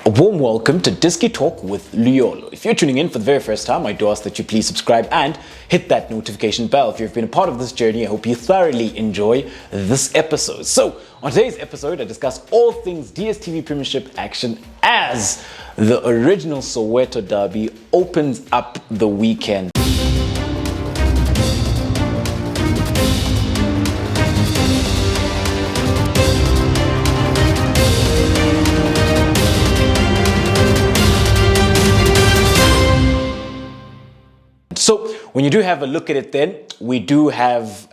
A warm welcome to Disky Talk with Luyolo. If you're tuning in for the very first time, I do ask that you please subscribe and hit that notification bell. If you've been a part of this journey, I hope you thoroughly enjoy this episode. So, on today's episode, I discuss all things Dstv Premiership action as the original Soweto derby opens up the weekend. So when you do have a look at it then, we do have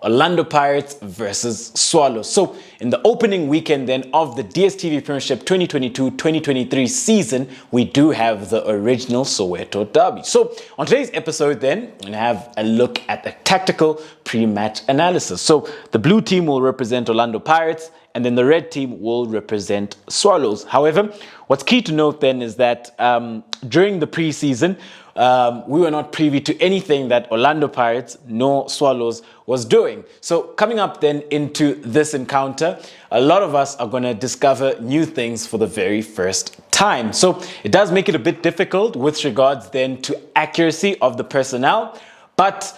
Orlando Pirates versus Swallows. So in the opening weekend then of the Dstv Premiership 2022-2023 season, we do have the original Soweto derby. So on today's episode then, we're going to have a look at the tactical pre-match analysis. So the blue team will represent Orlando Pirates, and then the red team will represent Swallows. However, what's key to note then is that during the preseason, we were not privy to anything that Orlando Pirates nor Swallows was doing. So coming up then into this encounter, a lot of us are going to discover new things for the very first time. So it does make it a bit difficult with regards then to accuracy of the personnel. But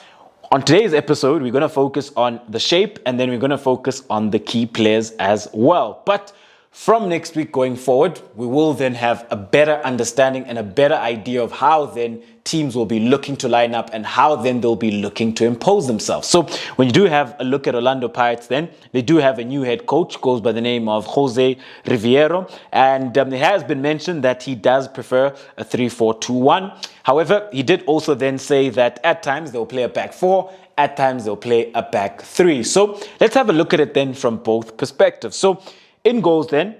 on today's episode, we're going to focus on the shape and then we're going to focus on the key players as well. But from next week going forward, we will then have a better understanding and a better idea of how then teams will be looking to line up and how then they'll be looking to impose themselves. So when you do have a look at Orlando Pirates then, they do have a new head coach, goes by the name of Jose Riviero. And it has been mentioned that he does prefer a 3-4-2-1. However, he did also then say that at times they'll play a back four, at times they'll play a back three. So let's have a look at it then from both perspectives. So in goals then,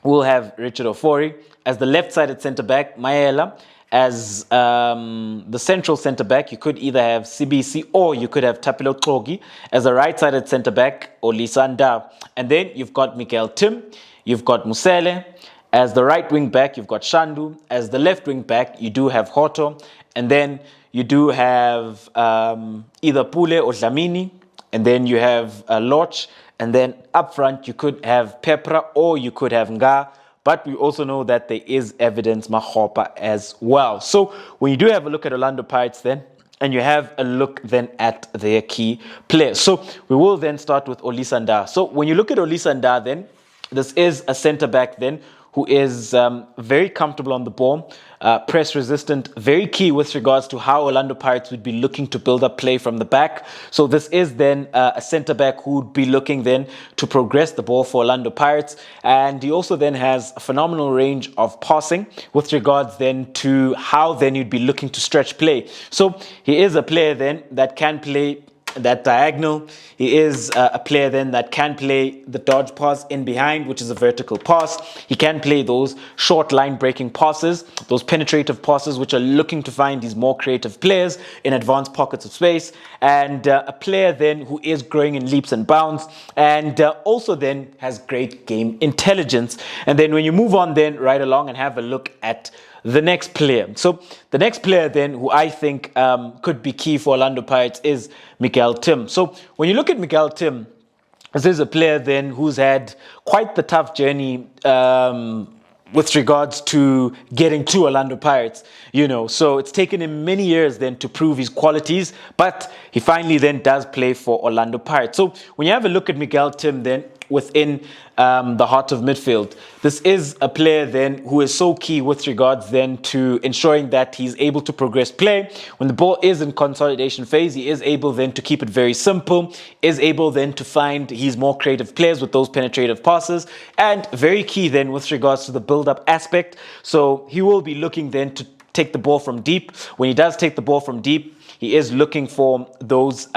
we'll have Richard Ofori as the left-sided centre-back, Maela as the central centre-back. You could either have CBC or you could have Tapilo Xogi as the right-sided centre-back, or Lisanda. And then you've got Mikael Tim, you've got Musele. As the right wing-back, you've got Shandu. As the left wing-back, you do have Hoto. And then you do have either Pule or Dlamini. And then you have Loch. And then up front, you could have Pepra or you could have Nga. But we also know that there is evidence Mahopa as well. So when you do have a look at Orlando Pirates then, and you have a look then at their key players. So we will then start with Olisanda. So when you look at Olisanda then, this is a centre-back then who is very comfortable on the ball, press resistant, very key with regards to how Orlando Pirates would be looking to build up play from the back. So this is then a centre-back who would be looking then to progress the ball for Orlando Pirates. And he also then has a phenomenal range of passing with regards then to how then you'd be looking to stretch play. So he is a player then that can play that diagonal. He is a player then that can play the dodge pass in behind, which is a vertical pass. He can play those short line breaking passes, those penetrative passes, which are looking to find these more creative players in advanced pockets of space. And a player then who is growing in leaps and bounds, and also then has great game intelligence. And then when you move on then right along and have a look at the next player. So the next player then who I think could be key for Orlando Pirates is Mikael Tim. So when you look at Mikael Tim, this is a player then who's had quite the tough journey with regards to getting to Orlando Pirates, you know. So it's taken him many years then to prove his qualities, but he finally then does play for Orlando Pirates. So when you have a look at Mikael Tim then, within the heart of midfield, this is a player then who is so key with regards then to ensuring that he's able to progress play. When the ball is in consolidation phase, he is able then to keep it very simple, is able then to find his more creative players with those penetrative passes, and very key then with regards to the build-up aspect. So he will be looking then to take the ball from deep. When he does take the ball from deep, he is looking for those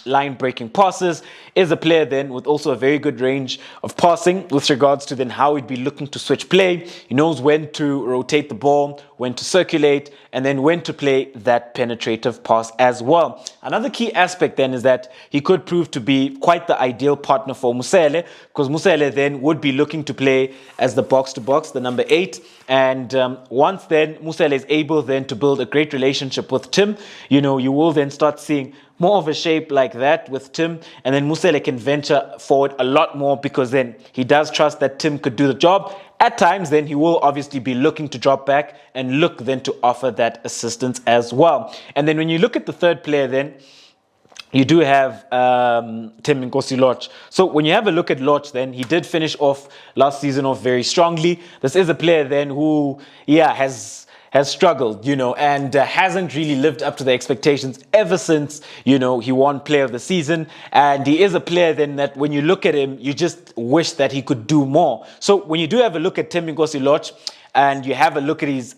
line-breaking passes. Is a player then with also a very good range of passing with regards to then how he'd be looking to switch play. He knows when to rotate the ball, when to circulate, and then when to play that penetrative pass as well. Another key aspect then is that he could prove to be quite the ideal partner for Musele, because Musele then would be looking to play as the box-to-box, the number 8. And once then Musele is able then to build a great relationship with Tim, you know, you will then start seeing more of a shape like that with Tim, and then Musele can venture forward a lot more because then he does trust that Tim could do the job. At times, then he will obviously be looking to drop back and look then to offer that assistance as well. And then when you look at the third player, then you do have Tim Nkosi Loch. So when you have a look at Loch, then he did finish off last season off very strongly. This is a player then who, has struggled, and hasn't really lived up to the expectations ever since, he won Player of the Season. And he is a player then that when you look at him, you just wish that he could do more. So when you do have a look at Tim Nkosi Loch, and you have a look at his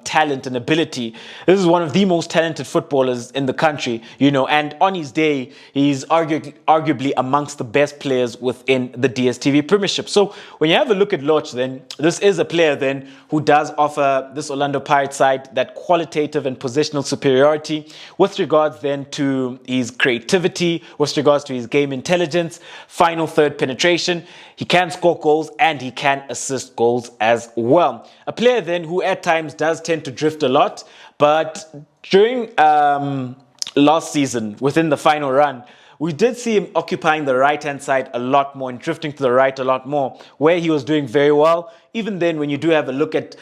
talent and ability, this is one of the most talented footballers in the country, and on his day, he's arguably amongst the best players within the Dstv Premiership. So when you have a look at Loch, then this is a player then who does offer this Orlando Pirates side that qualitative and positional superiority with regards then to his creativity, with regards to his game intelligence, final third penetration. He can score goals and he can assist goals as well. A player then who at times does tend to drift a lot, but during last season, within the final run, we did see him occupying the right-hand side a lot more and drifting to the right a lot more, where he was doing very well. Even then, when you do have a look at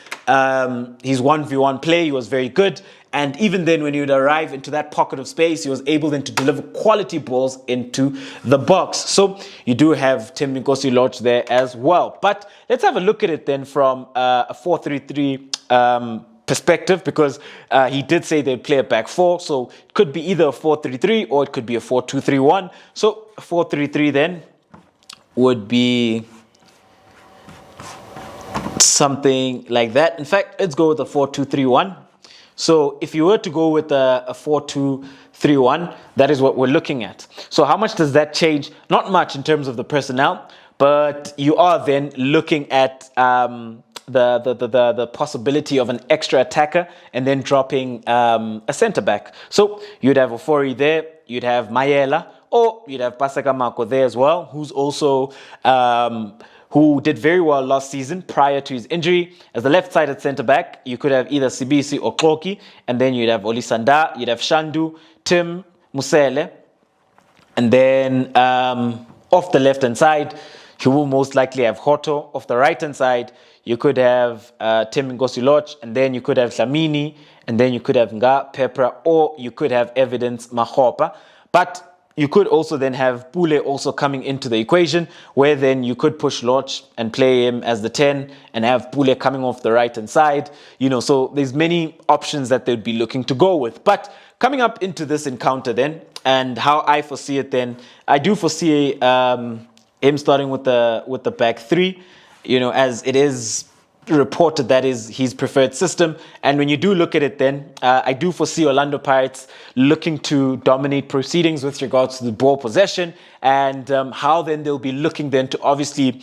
his 1v1 play, he was very good. And even then, when he would arrive into that pocket of space, he was able then to deliver quality balls into the box. So you do have Tim Nkosi Loch there as well. But let's have a look at it then from a 4-3-3 perspective, because he did say they'd play a back four. So it could be either a 4-3-3 or it could be a 4-2-3-1. So a 4-3-3 then would be something like that. In fact, let's go with a 4-2-3-1. So if you were to go with a 4-2-3-1, that is what we're looking at. So how much does that change? Not much in terms of the personnel, but you are then looking at the possibility of an extra attacker and then dropping a centre back. So you'd have Ofori there, you'd have Mayela, or you'd have Paseka Mako there as well, who's also who did very well last season prior to his injury. As the left-sided centre-back, you could have either Sibisi or Kloki, and then you'd have Olisanda, you'd have Shandu, Tim, Musele, and then off the left-hand side, you will most likely have Hoto. Off the right-hand side, you could have Tim Nkosi Loch, and then you could have Dlamini, and then you could have Nga Pepra, or you could have Evidence Mahopa. But you could also then have Pule also coming into the equation, where then you could push Loch and play him as the 10 and have Pule coming off the right-hand side. So there's many options that they'd be looking to go with. But coming up into this encounter then, and how I foresee it then, I do foresee him starting with the back three, as it is reported that is his preferred system. And when you do look at it then, I do foresee Orlando Pirates looking to dominate proceedings with regards to the ball possession, and how then they'll be looking then to obviously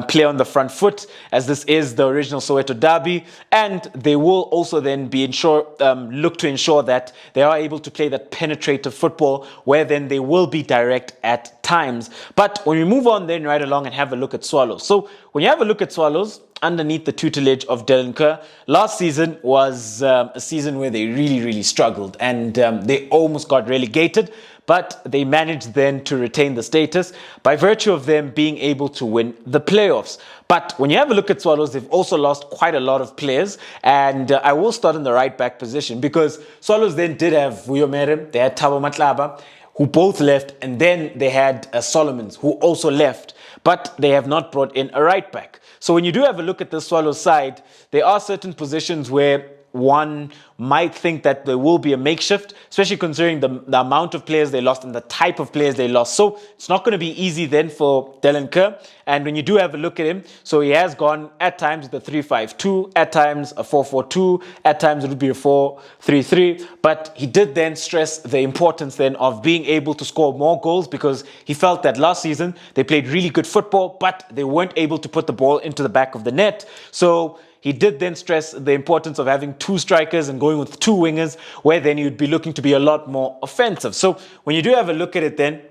play on the front foot, as this is the original Soweto derby, and they will also then be look to ensure that they are able to play that penetrative football, where then they will be direct at times. But when we move on then right along and have a look at Swallows. So when you have a look at Swallows, underneath the tutelage of Dylan Kerr, last season was a season where they really, really struggled, and they almost got relegated, but they managed then to retain the status by virtue of them being able to win the playoffs. But when you have a look at Swallows, they've also lost quite a lot of players, and I will start in the right back position, because Swallows then did have Vuyo Merem, they had Thabo Matlaba, who both left, and then they had Solomons, who also left, but they have not brought in a right back. So when you do have a look at the Swallows side, there are certain positions where one might think that there will be a makeshift, especially considering the amount of players they lost and the type of players they lost. So it's not going to be easy then for Dylan Kerr. And when you do have a look at him, so he has gone at times with a 3-5-2, at times a 4-4-2, at times it would be a 4-3-3. But he did then stress the importance then of being able to score more goals, because he felt that last season they played really good football, but they weren't able to put the ball into the back of the net. So he did then stress the importance of having two strikers and going with two wingers, where then you'd be looking to be a lot more offensive. So when you do have a look at it then,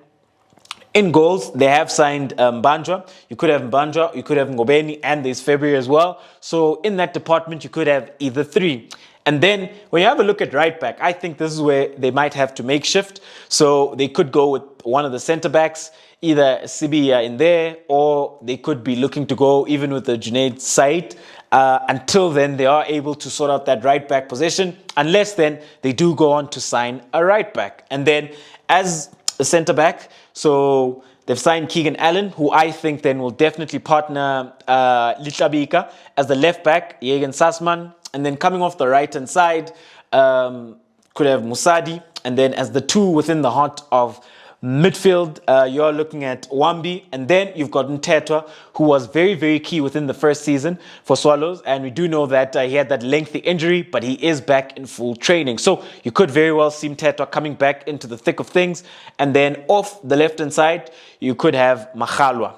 in goals, they have signed Mbanjwa. You could have Mbanjwa, you could have Ngobeni, and there's February as well. So in that department, you could have either three. And then when you have a look at right back, I think this is where they might have to make shift. So they could go with one of the centre backs, either Sibiya in there, or they could be looking to go even with the Junaid Said. Until then, they are able to sort out that right back position, unless then they do go on to sign a right back. And then as a centre back, so they've signed Keegan Allen, who I think then will definitely partner Litlabika as the left back, Yegan Sassman. And then coming off the right-hand side, could have Musadi. And then as the two within the heart of midfield, you're looking at Wambi. And then you've got Ntetwa, who was very, very key within the first season for Swallows. And we do know that he had that lengthy injury, but he is back in full training. So you could very well see Ntetwa coming back into the thick of things. And then off the left-hand side, you could have Makhalwa.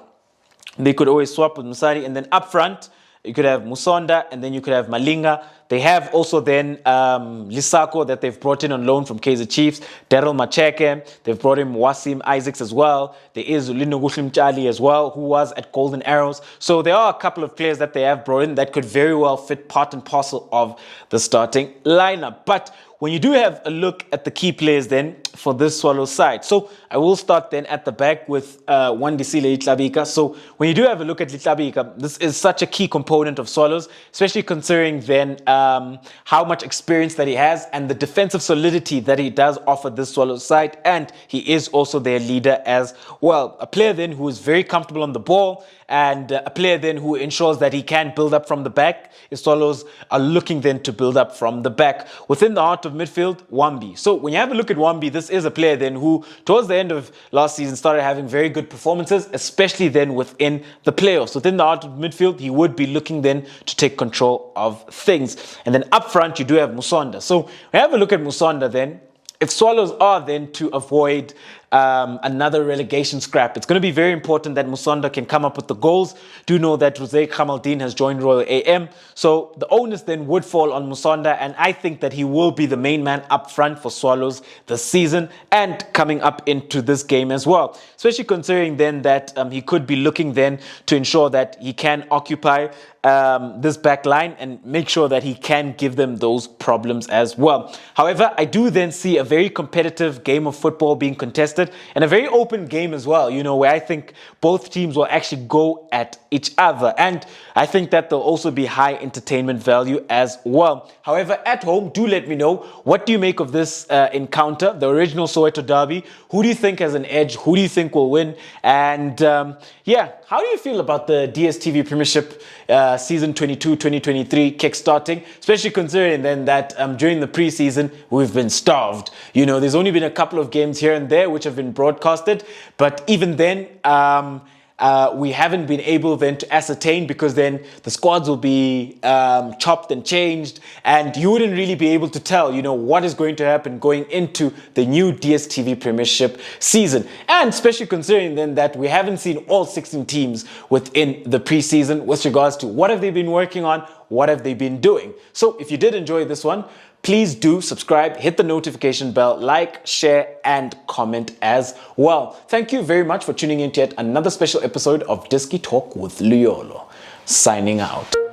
They could always swap with Musadi. And then up front, you could have Musonda, and then you could have Malinga. They have also then Lisako that they've brought in on loan from Kaizer Chiefs. Daryl Macheke. They've brought in Wasim Isaacs as well. There is Ulino Gushlimchali as well, who was at Golden Arrows. So there are a couple of players that they have brought in that could very well fit part and parcel of the starting lineup. But when you do have a look at the key players then for this Swallows side. So I will start then at the back with Wandisile Litlabika. So when you do have a look at Litlabika, this is such a key component of Swallows, especially considering then how much experience that he has and the defensive solidity that he does offer this Swallows side. And he is also their leader as well. A player then who is very comfortable on the ball, and a player then who ensures that he can build up from the back. Swallows are looking then to build up from the back. Within the heart of midfield, Wambi. So when you have a look at Wambi, this is a player then who towards the end of last season started having very good performances, especially then within the playoffs. Within the heart of midfield, he would be looking then to take control of things. And then up front, you do have Musonda. So when you have a look at Musonda then, if Swallows are then to avoid another relegation scrap, it's going to be very important that Musonda can come up with the goals. Do know that Jose Kamaldeen has joined Royal AM. So the onus then would fall on Musonda, and I think that he will be the main man up front for Swallows this season and coming up into this game as well. Especially considering then that he could be looking then to ensure that he can occupy this back line and make sure that he can give them those problems as well. However, I do then see a very competitive game of football being contested and a very open game as well, you know, where I think both teams will actually go at each other. And I think that there'll also be high entertainment value as well. However, at home, do let me know, what do you make of this encounter, the original Soweto derby? Who do you think has an edge? Who do you think will win? And yeah, how do you feel about the DStv Premiership season 22-2023 kickstarting, especially considering then that during the preseason we've been starved. You know, there's only been a couple of games here and there which have been broadcasted, but even then we haven't been able then to ascertain, because then the squads will be chopped and changed, and you wouldn't really be able to tell, you know, what is going to happen going into the new DStv Premiership season. And especially considering then that we haven't seen all 16 teams within the preseason with regards to what have they been working on, what have they been doing. So if you did enjoy this one, please do subscribe, hit the notification bell, like, share, and comment as well. Thank you very much for tuning in to yet another special episode of Diski Talk with Luyolo. Signing out.